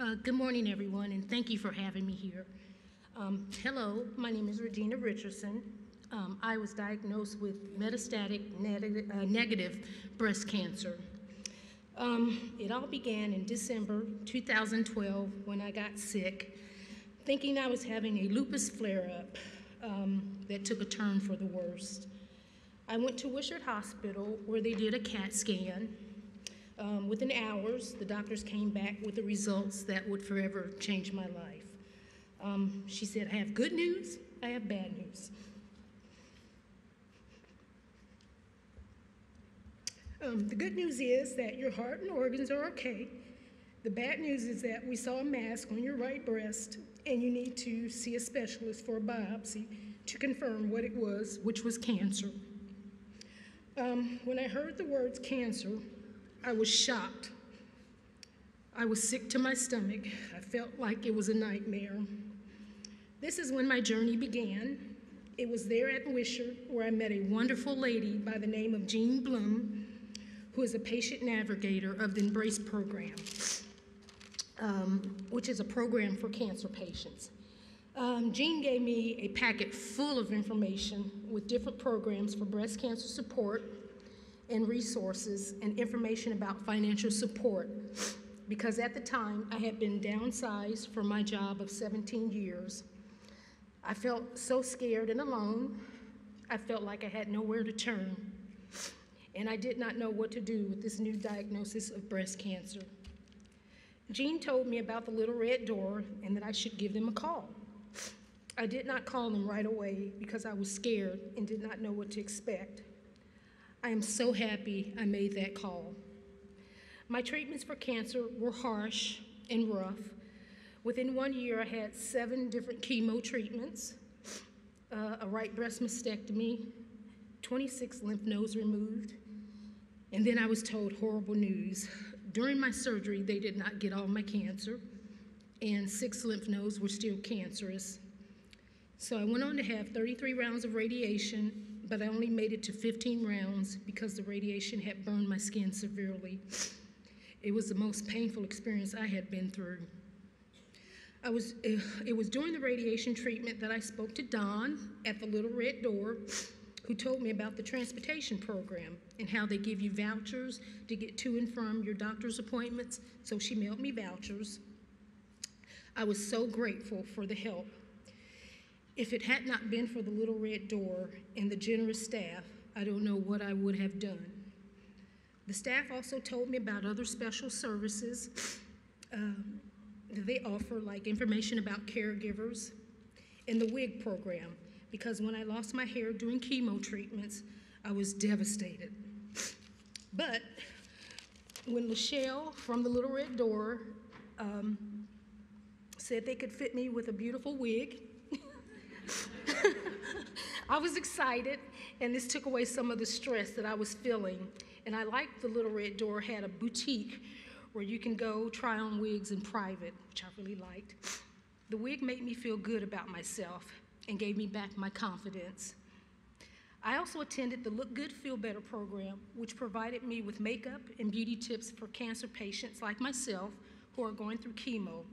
Good morning, everyone, and thank you for having me here. Hello, my name is Regina Richardson. I was diagnosed with metastatic negative breast cancer. It all began in December 2012 when I got sick, thinking I was having a lupus flare-up that took a turn for the worst. I went to Wishart Hospital where they did a CAT scan. Within hours, the doctors came back with the results that would forever change my life. She said, I have good news, I have bad news. The good news is that your heart and organs are okay. The bad news is that we saw a mass on your right breast, and you need to see a specialist for a biopsy to confirm what it was, which was cancer. When I heard the words cancer, I was shocked. I was sick to my stomach. I felt like it was a nightmare. This is when my journey began. It was there at Wishart where I met a wonderful lady by the name of Jean Blum, who is a patient navigator of the Embrace program, which is a program for cancer patients. Jean gave me a packet full of information with different programs for breast cancer support and resources and information about financial support, because at the time I had been downsized from my job of 17 years. I felt so scared and alone. I felt like I had nowhere to turn, and I did not know what to do with this new diagnosis of breast cancer. Jean told me about the Little Red Door and that I should give them a call. I did not call them right away because I was scared and did not know what to expect. I am so happy I made that call. My treatments for cancer were harsh and rough. Within 1 year, I had 7 different chemo treatments, a right breast mastectomy, 26 lymph nodes removed, and then I was told horrible news. During my surgery, they did not get all my cancer, and 6 lymph nodes were still cancerous. So I went on to have 33 rounds of radiation, but I only made it to 15 rounds because the radiation had burned my skin severely. It was the most painful experience I had been through. It was during the radiation treatment that I spoke to Don at the Little Red Door, who told me about the transportation program and how they give you vouchers to get to and from your doctor's appointments, so she mailed me vouchers. I was so grateful for the help. If it had not been for the Little Red Door and the generous staff, I don't know what I would have done. The staff also told me about other special services that they offer, like information about caregivers and the wig program, because when I lost my hair doing chemo treatments, I was devastated. But when Lachelle from the Little Red Door said they could fit me with a beautiful wig, I was excited, and this took away some of the stress that I was feeling. And I liked the Little Red Door had a boutique where you can go try on wigs in private, which I really liked. The wig made me feel good about myself and gave me back my confidence. I also attended the Look Good, Feel Better program, which provided me with makeup and beauty tips for cancer patients like myself who are going through chemo.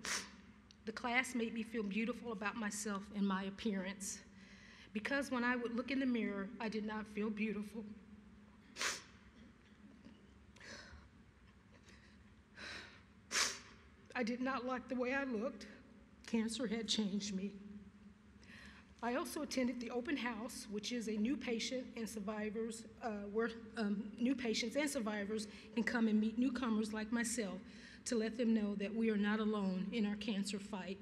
The class made me feel beautiful about myself and my appearance, because when I would look in the mirror, I did not feel beautiful. I did not like the way I looked. Cancer had changed me. I also attended the open house, which is a new patient and survivors, where new patients and survivors can come and meet newcomers like myself to let them know that we are not alone in our cancer fight.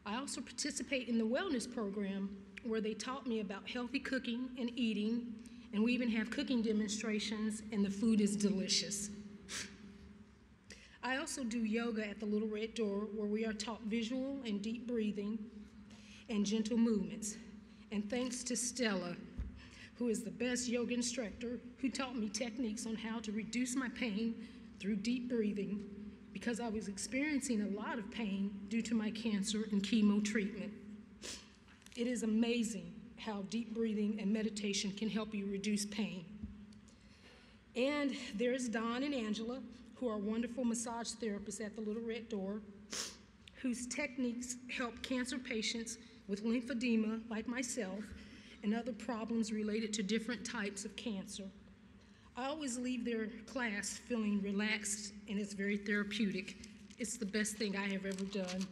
I also participate in the wellness program where they taught me about healthy cooking and eating, and we even have cooking demonstrations, and the food is delicious. I also do yoga at the Little Red Door, where we are taught visual and deep breathing and gentle movements. And thanks to Stella, who is the best yoga instructor, who taught me techniques on how to reduce my pain through deep breathing, because I was experiencing a lot of pain due to my cancer and chemo treatment. It is amazing how deep breathing and meditation can help you reduce pain. And there's Don and Angela, who are wonderful massage therapists at the Little Red Door, whose techniques help cancer patients with lymphedema, like myself, and other problems related to different types of cancer. I always leave their class feeling relaxed, and it's very therapeutic. It's the best thing I have ever done.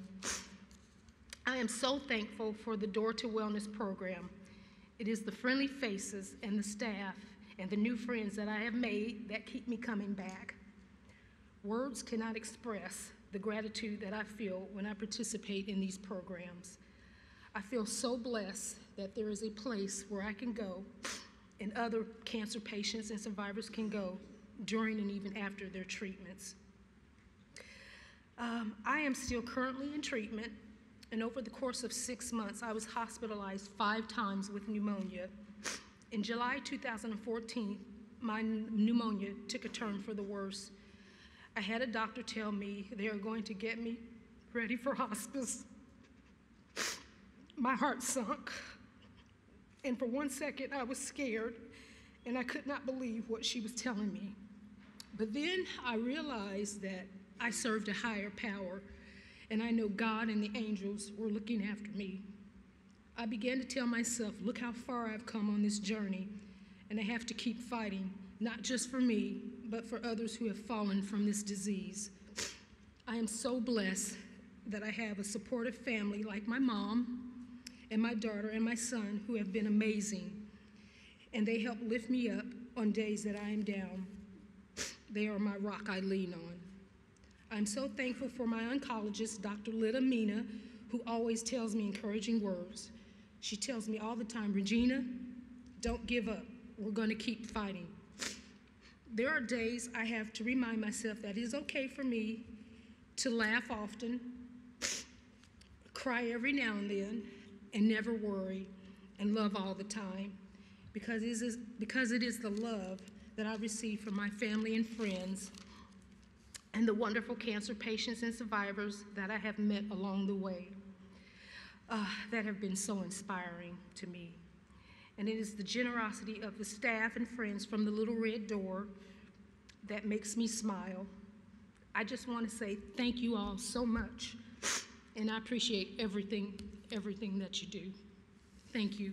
I am so thankful for the Door to Wellness program. It is the friendly faces and the staff and the new friends that I have made that keep me coming back. Words cannot express the gratitude that I feel when I participate in these programs. I feel so blessed that there is a place where I can go and other cancer patients and survivors can go during and even after their treatments. I am still currently in treatment, and over the course of 6 months, I was hospitalized 5 times with pneumonia. In July 2014, my pneumonia took a turn for the worse. I had a doctor tell me they are going to get me ready for hospice. My heart sunk, and for 1 second I was scared, and I could not believe what she was telling me. But then I realized that I served a higher power, and I know God and the angels were looking after me. I began to tell myself, look how far I've come on this journey, and I have to keep fighting, not just for me, but for others who have fallen from this disease. I am so blessed that I have a supportive family like my mom and my daughter and my son, who have been amazing, and they help lift me up on days that I am down. They are my rock I lean on. I'm so thankful for my oncologist, Dr. Lita Mina, who always tells me encouraging words. She tells me all the time, Regina, don't give up. We're going to keep fighting. There are days I have to remind myself that it is okay for me to laugh often, cry every now and then, and never worry, and love all the time, because it is the love that I receive from my family and friends and the wonderful cancer patients and survivors that I have met along the way that have been so inspiring to me. And it is the generosity of the staff and friends from the Little Red Door that makes me smile. I just want to say thank you all so much, and I appreciate everything that you do. Thank you.